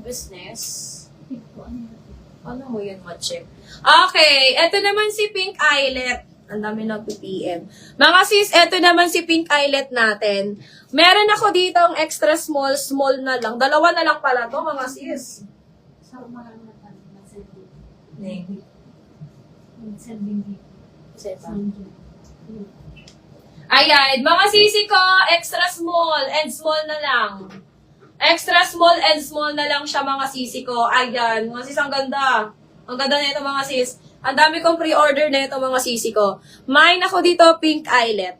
business. Ano mo yun, ma-check? Okay, eto naman si Pink Eyelet. Ang dami nag-PM. Mga sis, eto naman si Pink Eyelet natin. Meron ako dito ang extra small, small na lang. Dalawa na lang pala to, mga sis. Ayan, mga sisi ko, extra small and small na lang. Extra small and small na lang siya, mga sisi ko. Ayan, mga sis, ang ganda. Ang ganda na ito, mga sis. Ang dami kong pre-order na ito, mga sisi ko. Mine ako dito, Pink Eyelet.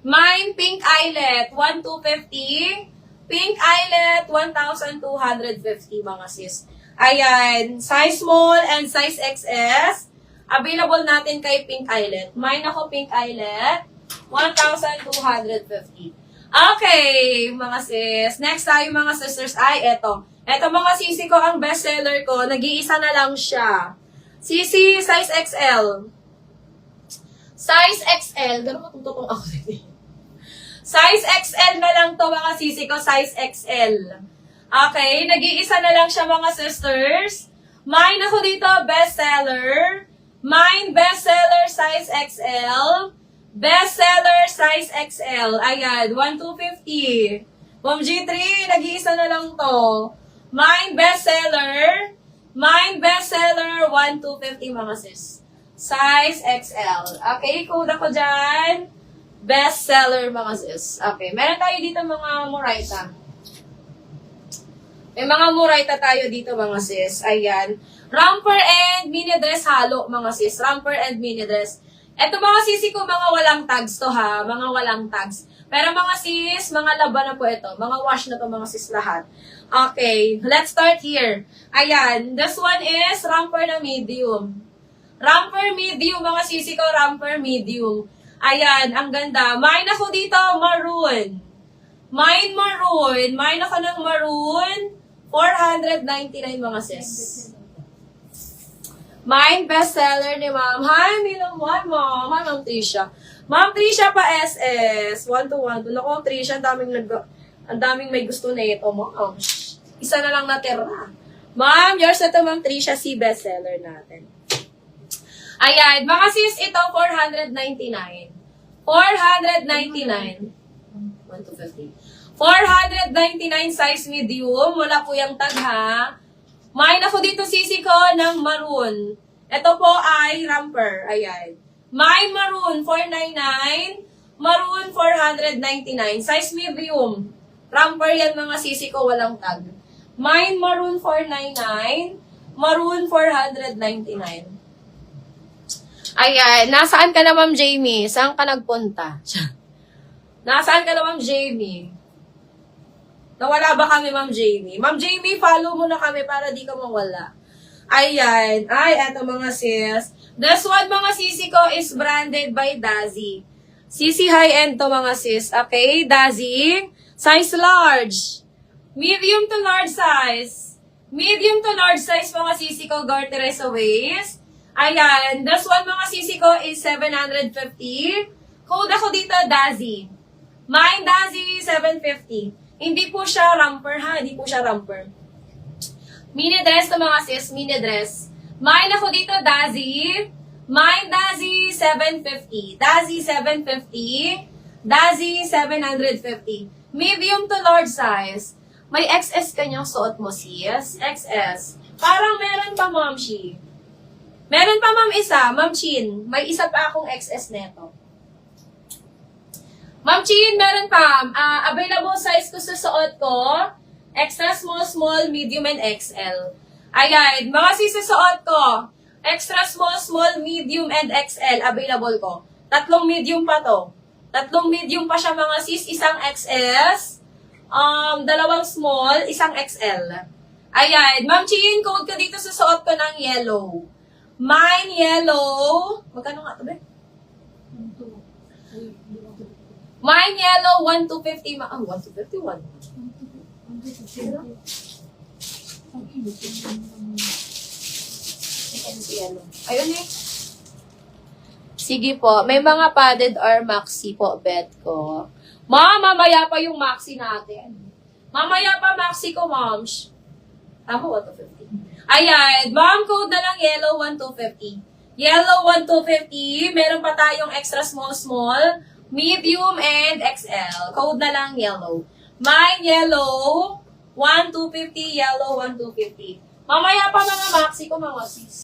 Mine, Pink Eyelet, 1,250. Pink Eyelet, 1,250, mga sis. Ayan, size small and size XS. Available natin kay Pink Eyelet. Mine ako, Pink Eyelet, 1,250. Okay, mga sis. Next tayo, mga sisters, ay eto. Eto, mga sisi ko, ang bestseller ko. Nag-iisa na lang siya. Sisi, size XL. Size XL. Gano'n matututong ako dito. Size XL na lang to, mga sisi ko. Size XL. Okay, nag-iisa na lang siya, mga sisters. Mine ako dito, bestseller. Mine, bestseller, size XL. Bestseller, size XL. Ayan, 1,250. Ma'am G3, nag-iisa na lang to. Mine, bestseller. Mine, bestseller, 1,250, mga sis. Size XL. Okay, code ako dyan. Bestseller, mga sis. Okay, meron tayo dito mga Murayta. May mga Murayta tayo dito, mga sis. Ayan. Romper and mini dress halo, mga sis. Romper and mini dress. Eto, mga sisi ko, mga walang tags to, ha. Mga walang tags. Pero mga sis, mga laban na po ito. Mga wash na to, mga sis lahat. Okay, let's start here. Ayan, this one is romper na medium. Romper medium, mga sisi ko, romper medium. Ayan, ang ganda. Mine ako dito, maroon. Mine maroon. Mine ako ng maroon. 499, mga sis. Mine bestseller ni Ma'am. Hi, Milang One, Ma'am. Hi, Ma'am Tricia. Ma'am Tricia pa SS. 1-to-1. Naku, Ma'am Tricia, ang daming may gusto na ito, Ma'am. Isa na lang natira. Ma'am, yours na ito, Ma'am Tricia, si bestseller natin. Ayan, mga sis, ito, 499. 499. 1-to-50. 499 size medium. Wala po yung tag, ha? Mine ako dito, sisi ko, ng maroon. Ito po ay romper. Ayan. Mine maroon, 499. Maroon, 499. Size medium. Romper yan, mga sisi ko, walang tag. Mine maroon, 499. Maroon, 499. Ayan. Nasaan ka na, Ma'am Jamie? Saan ka nagpunta? Nasaan ka na, Ma'am Jamie? Nawala ba kami, Ma'am Jamie? Ma'am Jamie, follow mo na kami para di ka mawala. Ayan. Ay, eto, mga sis. This one, mga sisi ko, is branded by Dazzy. Sisi high-end to, mga sis. Okay, Dazzy. Size large. Medium to large size. Medium to large size, mga sisi ko, garter sa waist. Ayan. This one, mga sisi ko, is 750. Code ako dito, Dazzy. Mine, Dazzy, 750. Hindi po siya romper, ha? Hindi po siya romper. Mini dress to, mga sis. Mini dress. Mine ako dito, Dazzy. Mine, Dazzy, 750. Dazzy, 750. Dazzy, 750. Medium to large size. May XS kanyang suot mo, sis. XS. Parang meron pa, Ma'am Shi. Meron pa, Ma'am, isa. Ma'am Chin. May isa pa akong XS neto. Ma'am Chin, meron pa. Available size ko sa suot ko. Extra small, small, medium, and XL. Ayan. Mga sisusuot ko. Extra small, small, medium, and XL. Available ko. Tatlong medium pa to. Tatlong medium pa siya, mga sis. Isang XS. Dalawang small. Isang XL. Ayan. Ma'am Chin, code ko dito sa suot ko ng yellow. Mine yellow. Magkano nga ito, be? Mine yellow, 1,250. 1,251. Ayun eh. Sige po. May mga padded or maxi po, bet ko. Ma'am, mamaya pa yung maxi natin. Mamaya pa maxi ko, moms. Tama, 1,250. Ayan, ma'am, code na lang yellow 1,250. Yellow 1,250. Meron pa tayong extra small, medium, and XL. Code na lang yellow. Mine yellow 1,250, yellow 1,250. Mamaya pa mga maxi ko, mga sis.